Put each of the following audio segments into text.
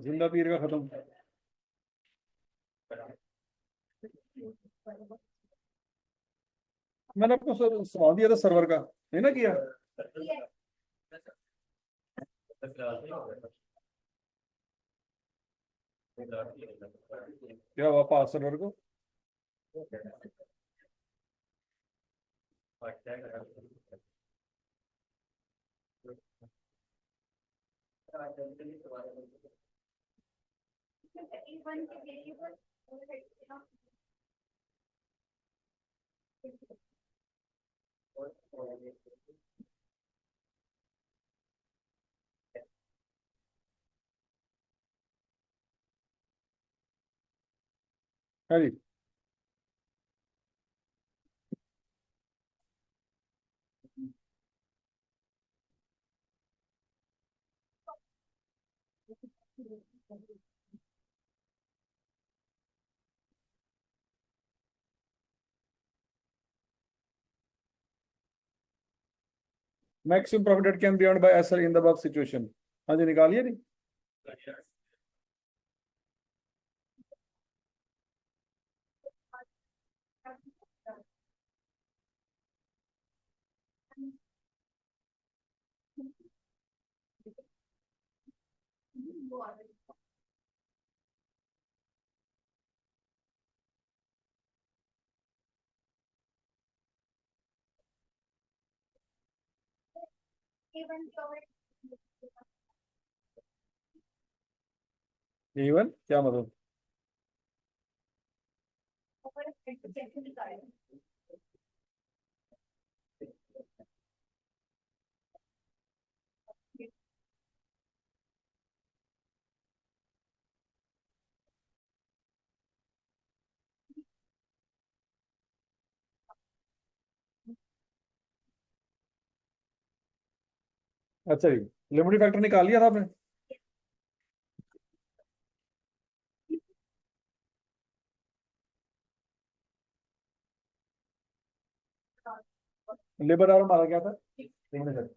जिंदा पीर का खत्म। मैंने आपको सवाल दिया था सर्वर का, नहीं ना किया? क्या हुआ पास सर्वर को? है जी। Maximum profit can be earned by SL in the above situation. हाँ जी, निकालिए नहीं। इवन क्या मतलब? अच्छा जी, लिमिटिंग फैक्टर निकाल लिया था आपने? लेबर आवर हमारा क्या था? 3,000।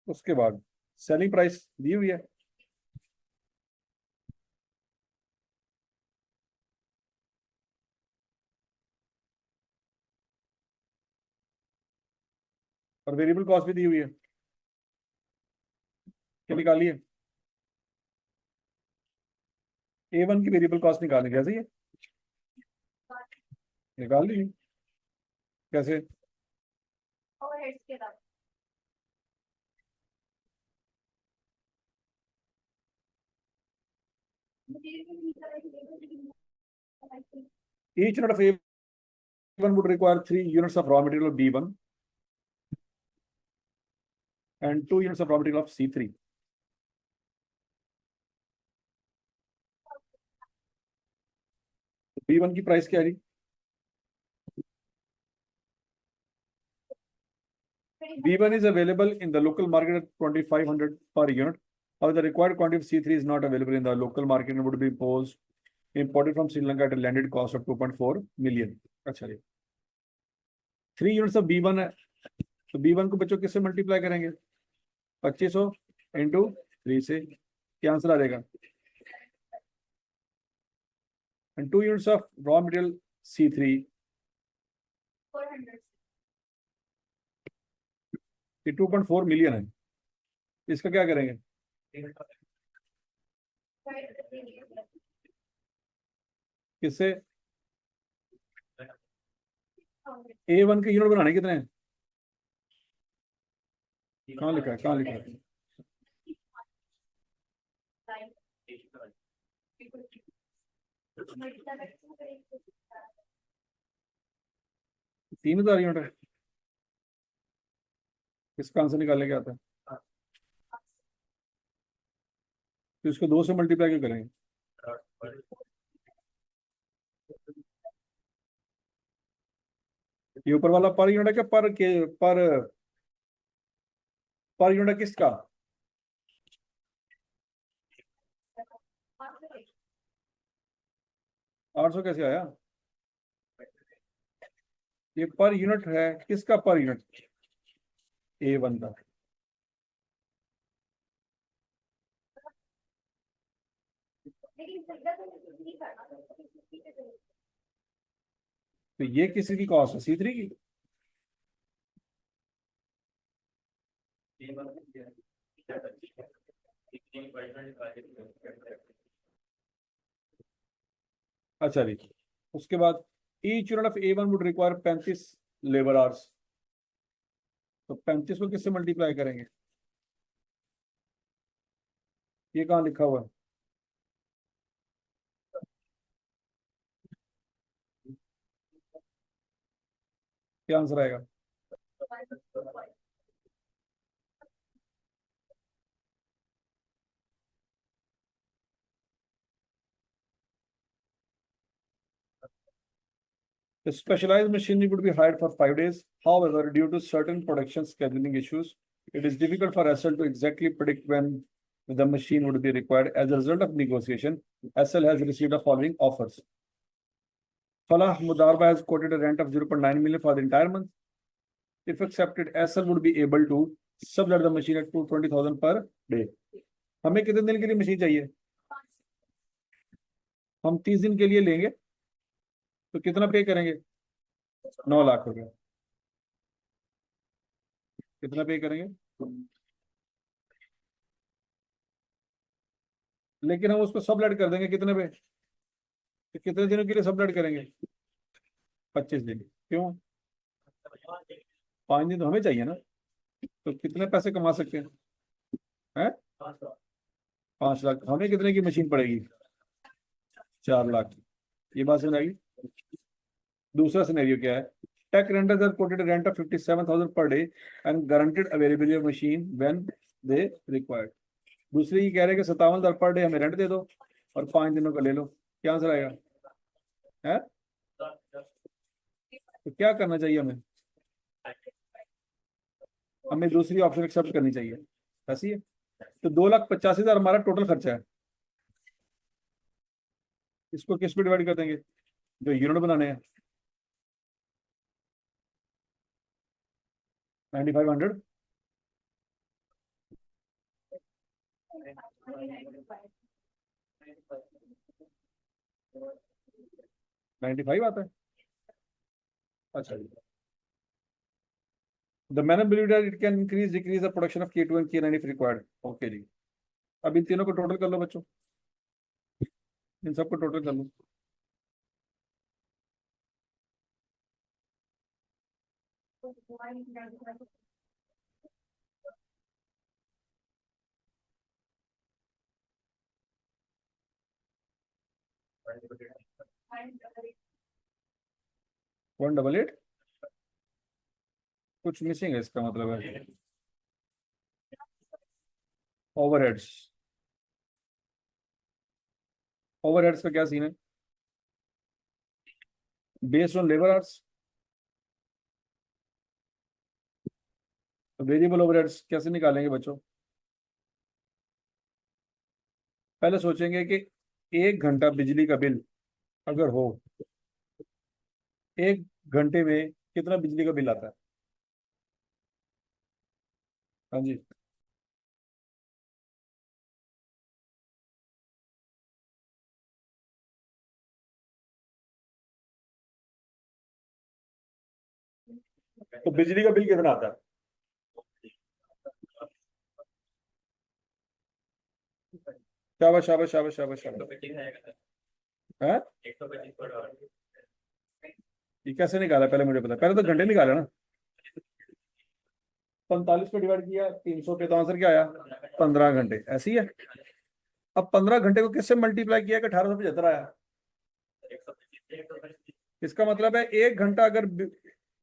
उसके बाद सेलिंग प्राइस दी हुई है। और वेरिएबल कॉस्ट भी दी हुई है। क्या निकालिए? A1 की वेरिएबल कॉस्ट निकालनी कैसे है? निकाल ली? कैसे? Each unit of A1 would require 3 units of raw material of B1 and 2 units of raw material of C3. B1 की प्राइस क्या है? B1 is available in the local market at 2,500 per unit. However, the required quantity of C3 is not available in the local market and would be imported from Sri Lanka at a landed cost of 2.4 million. अच्छा जी, 3 units of B1 है, तो B1 को बच्चों किससे multiply करेंगे? 2500 into 3 से, क्या answer आ जाएगा? And 2 units of raw material C3, 2.4 million है। इसका क्या करेंगे? किससे? A1 के यूनिट बनाने कितने हैं? कहाँ लिखा है, कहाँ लिखा है? तीन 3,000 यूनिट है। इसका आंसर निकालने क्या आता है? तो इसको 2 से मल्टीप्लाई क्यों करेंगे? ये ऊपर वाला पर यूनिट है क्या? पर यूनिट किसका? 800 कैसे आया? ये पर यूनिट है, किसका पर यूनिट? A1 का। तो ये किसी की कॉस्ट है, C3 की। अच्छा जी, उसके बाद each unit of A1 would require 35 labour hours. तो 35 को किससे मल्टीप्लाई करेंगे? ये कहाँ लिखा हुआ है? क्या आंसर आएगा? The specialized machinery would be hired for 5 days. However, due to certain production scheduling issues, it is difficult for SL to exactly predict when the machine would be required. As a result of negotiation, SL has received the following offers. Falah Mudarba has quoted a rent of 0.9 million for the entire month. If accepted, SL would be able to sublet the machine at 220,000 per day. हमें कितने दिन के लिए machine चाहिए? हम 30 दिन के लिए लेंगे, तो कितना पे करेंगे? 9 लाख रुपए। कितना पे करेंगे? लेकिन हम उसको सबलेट कर देंगे कितने पे? तो कितने दिनों के लिए सबलेट करेंगे? 25 दिन। क्यों? 5 दिन तो हमें चाहिए ना। तो कितने पैसे कमा सकते हैं? 5 लाख। हमें कितने की मशीन पड़ेगी? 4 लाख की। ये बात समझ आएगी। दूसरा सिनेरियो क्या है? Take renters are quoted rent of 57,000 per day and guaranteed availability of machine when they required. दूसरे ये कह रहे हैं कि 57,000 पर डे हमें रेंट दे दो और 5 दिनों का ले लो। क्या आंसर आएगा? है? तो क्या करना चाहिए हमें? हमें दूसरी ऑप्शन एक्सेप्ट करनी चाहिए। ऐसी है। तो 2,85,000 हमारा टोटल खर्चा है। इसको किस पे डिवाइड कर देंगे? जो यूनिट बनाने हैं, 9,500। 95 आता है। अच्छा जी। The manner believed that it can decrease the production of K2 and K9 if required. Okay जी। अब इन तीनों को टोटल कर लो बच्चों, इन सबको टोटल कर लो। One double eight. कुछ मिसिंग है, इसका मतलब है ओवरहेड्स। ओवरहेड्स का क्या सीन है? Based on labour hours. तो वेरिएबल ओवरहेड्स कैसे निकालेंगे बच्चों? पहले सोचेंगे कि 1 घंटा बिजली का बिल अगर हो, 1 घंटे में कितना बिजली का बिल आता है? हाँ जी। तो बिजली का बिल कितना आता है? शाबाश शाबाश शाबाश शाबाश शाबाश। है? ये कैसे निकाला पहले मुझे पता, पहले तो घंटे निकाला ना। 45 पे डिवाइड किया 300 पे, तो आंसर क्या आया? 15 घंटे। ऐसी है। अब 15 घंटे को किससे मल्टीप्लाई किया कि 1875 आया? इसका मतलब है 1 घंटा अगर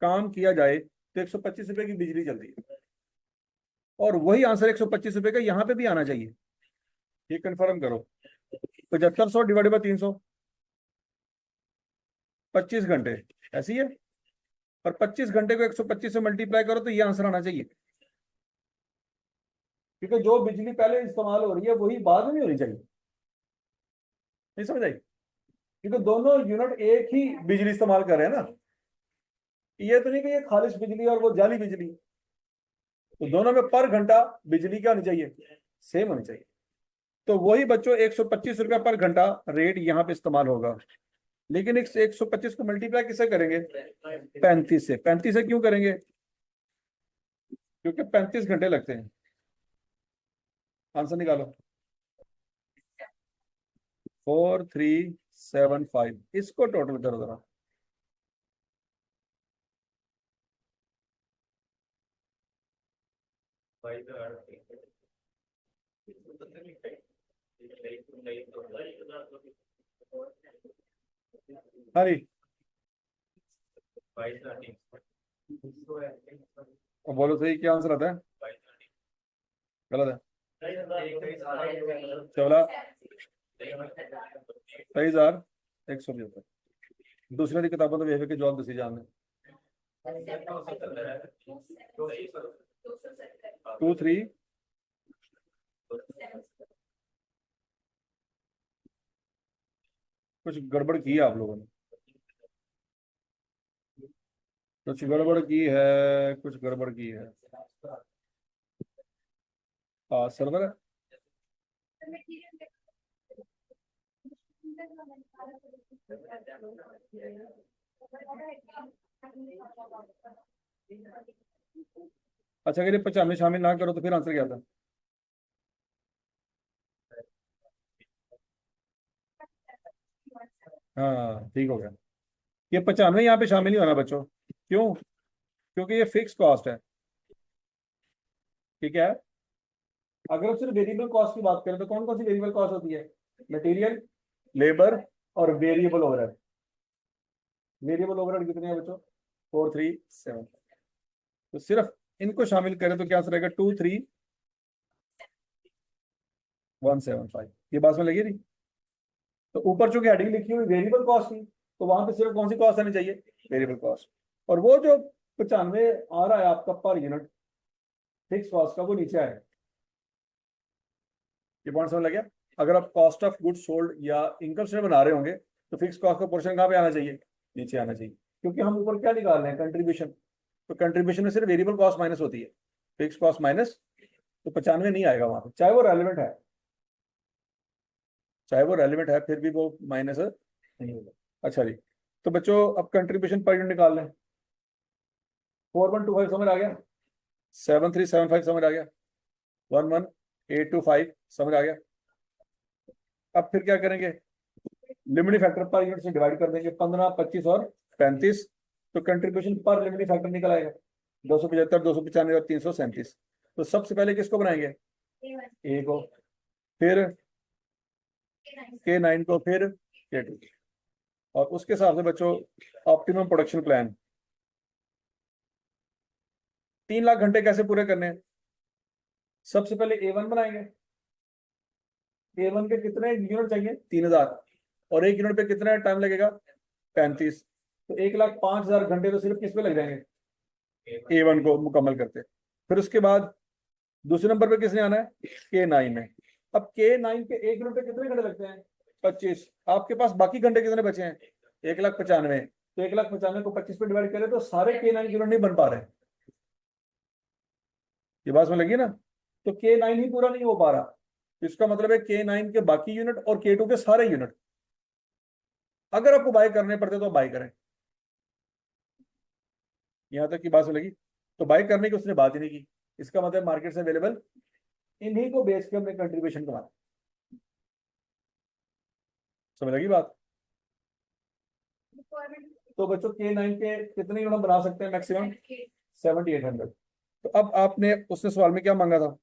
काम किया जाए तो 125 रुपए की बिजली चलती है। और वही आंसर 125 रुपए का यहाँ पे भी आना चाहिए। ये कंफर्म करो। 7500 डिवाइड बाय 300, 25 घंटे। ऐसी है। और 25 घंटे को 125 से मल्टीप्लाई करो तो ये आंसर आना चाहिए। क्योंकि जो बिजली पहले इस्तेमाल हो रही है वही बाद में नहीं होनी चाहिए। नहीं समझ आई? क्योंकि दोनों यूनिट एक ही बिजली इस्तेमाल कर रहे हैं ना। ये तो नहीं कि ये खालिश बिजली और वो जाली बिजली। तो दोनों में पर घंटा बिजली क्या होनी चाहिए? सेम होनी चाहिए। तो वही बच्चों 125 रुपया पर घंटा रेट यहाँ पे इस्तेमाल होगा। लेकिन 125 को मल्टीप्लाई किससे करेंगे? 35 से। 35 से क्यों करेंगे? क्योंकि 35 घंटे लगते हैं। आंसर निकालो। 4375, इसको टोटल करो जरा। हाँ जी, अब बोलो सही क्या आंसर आता है? गलत है। 16,175। दूसरे की किताबों तो वेख के जवाब दसी जाने। 23। कुछ गड़बड़ की है आप लोगों ने, कुछ गड़बड़ की है, कुछ गड़बड़ की है। हाँ सर्वर है। अच्छा, अगर ये 95 शामिल ना करो तो फिर आंसर क्या था? हाँ ठीक हो गया। ये 95 यहाँ पे शामिल नहीं होना बच्चों। क्यों? क्योंकि ये फिक्स कॉस्ट है। ठीक है। अगर हम सिर्फ वेरिएबल कॉस्ट की बात करें तो कौन कौन सी वेरिएबल कॉस्ट होती है? मटेरियल, लेबर और वेरिएबल ओवरहेड। वेरिएबल ओवरहेड कितने हैं बच्चों? 437। तो सिर्फ इनको शामिल करें तो क्या आंसर रहेगा? 23,175। ये बात में लगी नहीं? तो ऊपर चूंकि हेडिंग लिखी हुई वेरिएबल कॉस्ट की, तो वहां पे सिर्फ कौन सी कॉस्ट आनी चाहिए? Variable cost. और वो जो 95 आ रहा है आपका पर यूनिट फिक्स कॉस्ट का, वो नीचे आएगा। ये पॉइंट समझ लग गया? अगर आप कॉस्ट ऑफ गुड्स सोल्ड या इनकम स्टेटमेंट बना रहे होंगे तो फिक्स कॉस्ट का पोर्शन कहाँ पे आना चाहिए? नीचे आना चाहिए। क्योंकि हम ऊपर क्या निकाल रहे हैं? कंट्रीब्यूशन। तो कंट्रीब्यूशन में सिर्फ वेरिएबल कॉस्ट माइनस होती है, फिक्स कॉस्ट माइनस। तो 95 नहीं आएगा वहां पे, चाहे वो रेलिवेंट है, चाहे वो रेलिवेंट है, फिर भी वो माइनस नहीं होगा। अच्छा जी, तो बच्चों अब कंट्रीब्यूशन पर यूनिट निकाल लें। 4125 समझ आ गया? 7375 समझ आ गया? 11825 समझ आ गया? अब फिर क्या करेंगे? लिमिटिंग फैक्टर पर यूनिट से डिवाइड कर देंगे, 15, 25 और 35। तो कंट्रीब्यूशन पर लिमिटिंग फैक्टर निकल आएगा 275, 295 और 337। तो सबसे पहले किसको बनाएंगे? ए को, फिर K9 को, फिर K2। और उसके हिसाब से बच्चों ऑप्टिमम प्रोडक्शन प्लान 3 लाख घंटे कैसे पूरे करने हैं? सबसे पहले A1 बनाएंगे। A1 के कितने यूनिट चाहिए? 3,000। और एक यूनिट पे कितना टाइम लगेगा? 35। तो 1,05,000 घंटे तो सिर्फ किस पे लग जाएंगे? A1 को मुकम्मल करते। फिर उसके बाद दूसरे नंबर पे किसने आना है? K9 में। अब K9 के एक यूनिट पे कितने घंटे लगते हैं? 25। आपके पास बाकी घंटे कितने बचे हैं? 1,95,000। तो 1,95,000 को 25 पे डिवाइड करें तो सारे K9 यूनिट नहीं बन पा रहे। ये बात में लगी ना? तो K9 ही पूरा नहीं हो पा रहा। इसका मतलब है K9 के बाकी यूनिट और K2 के सारे यूनिट। अगर आपको बाय करने पड़ते तो बाय करें। यहां तक की बात में लगी? तो बाय करने की उसने बात ही नहीं की। इसका मतलब मार्केट से अवेलेबल इन्हीं को बेच के हमने कंट्रीब्यूशन कमाना। समझ लगी बात? तो बच्चों K9 के कितने यूनिट बना सकते हैं मैक्सिमम? 7,800। तो अब आपने उसने सवाल में क्या मांगा था?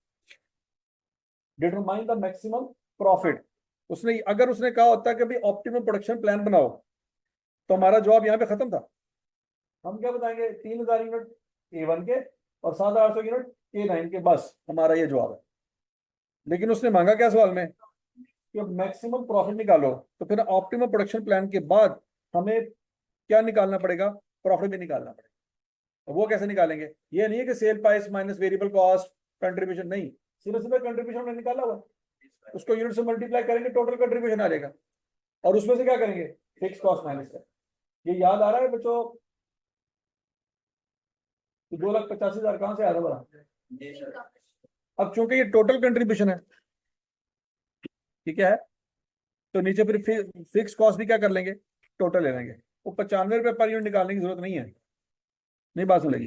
Determine the maximum profit. उसने अगर उसने कहा होता कि भाई ऑप्टिमम प्रोडक्शन प्लान बनाओ, तो हमारा जवाब यहाँ पे खत्म था। हम क्या बताएंगे? 3,000 यूनिट A1 के और 7,800 यूनिट K9 के, बस हमारा ये जवाब है। लेकिन उसने मांगा क्या सवाल में? कि मैक्सिमम प्रॉफिट निकालो। तो फिर ऑप्टिमम प्रोडक्शन प्लान के बाद हमें क्या निकालना पड़ेगा? प्रॉफिट भी निकालना पड़ेगा। वो कैसे निकालेंगे? ये नहीं है कि sale price minus variable cost contribution, नहीं, सीधे सीधे कंट्रीब्यूशन हमने निकाला हुआ, उसको यूनिट से मल्टीप्लाई करेंगे, टोटल कंट्रीब्यूशन आ जाएगा। और उसमें से क्या करेंगे? फिक्स कॉस्ट माइनस कर। ये याद आ रहा है बच्चों? 2,85,000 कहां से आया था बड़ा? अब चूंकि ये टोटल कंट्रीब्यूशन है, ठीक है। तो नीचे फिर फिक्स कॉस्ट भी क्या कर लेंगे, टोटल ले लेंगे। वो 95 रुपये पर यूनिट निकालने की जरूरत नहीं है। नहीं बात सुनेगी,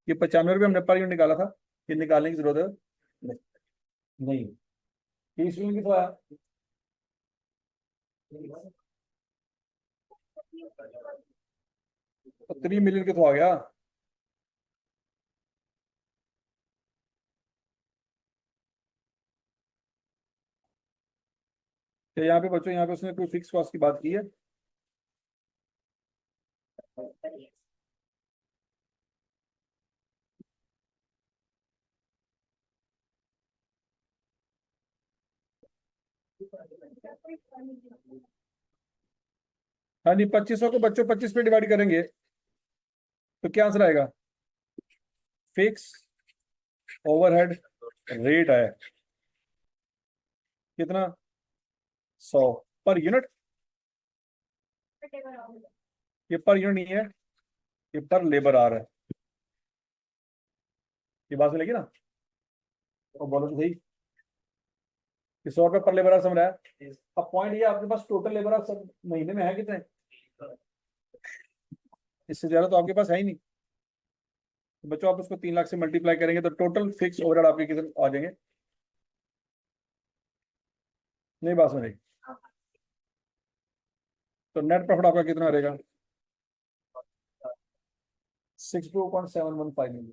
ये 95 रुपये हमने पर यूनिट निकाला था, ये निकालने की जरूरत है नहीं। 30 यूनिट की तो आया, 3 मिलियन के तो आ गया। तो यहाँ पे बच्चों, यहाँ पे उसने कोई फिक्स कॉस्ट की बात की है। हाँ नहीं, 2500 को बच्चों 25 पे डिवाइड करेंगे तो क्या आंसर आएगा, फिक्स ओवरहेड रेट है कितना, 100 पर यूनिट। ये पर यूनिट नहीं है, ये पर लेबर आ रहा है। ये बात मिलेगी ना, और बोलो तो सही कि 100 रुपये पर लेबर आवर समझ रहा है। अब पॉइंट ये, आपके पास टोटल लेबर आवर सब महीने में है कितने, इससे ज्यादा तो आपके पास है ही नहीं। तो बच्चों आप उसको 3 लाख से मल्टीप्लाई करेंगे तो टोटल फिक्स ओवरहेड आपके कितने आ जाएंगे। नहीं बात समझेगी, तो नेट प्रॉफिट आपका कितना रहेगा, 62.715 मिलियन।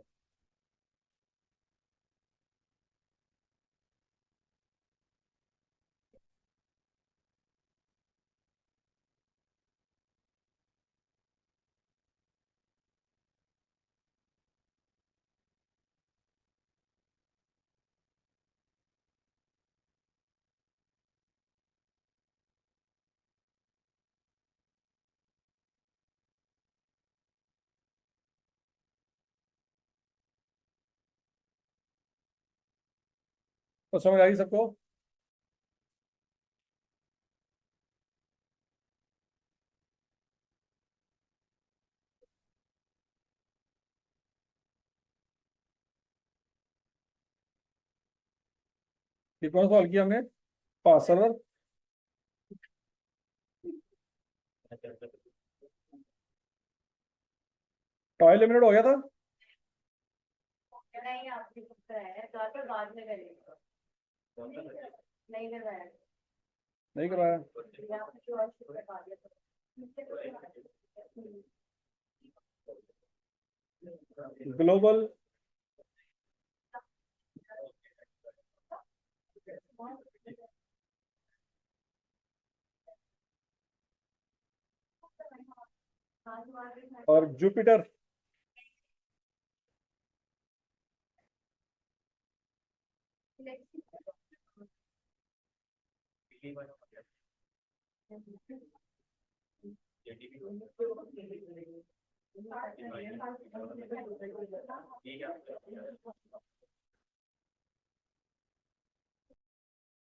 तो समझ आई सबको। ये कौन सा सवाल किया हमने, पास सर्वर, टॉय लिमिटेड हो गया था। नहीं आपने कुछ कराया घर पर बाद में करेगा, नहीं करवाया, नहीं करवाया। आपने जो और शुरू करवा दिया ग्लोबल और जुपिटर,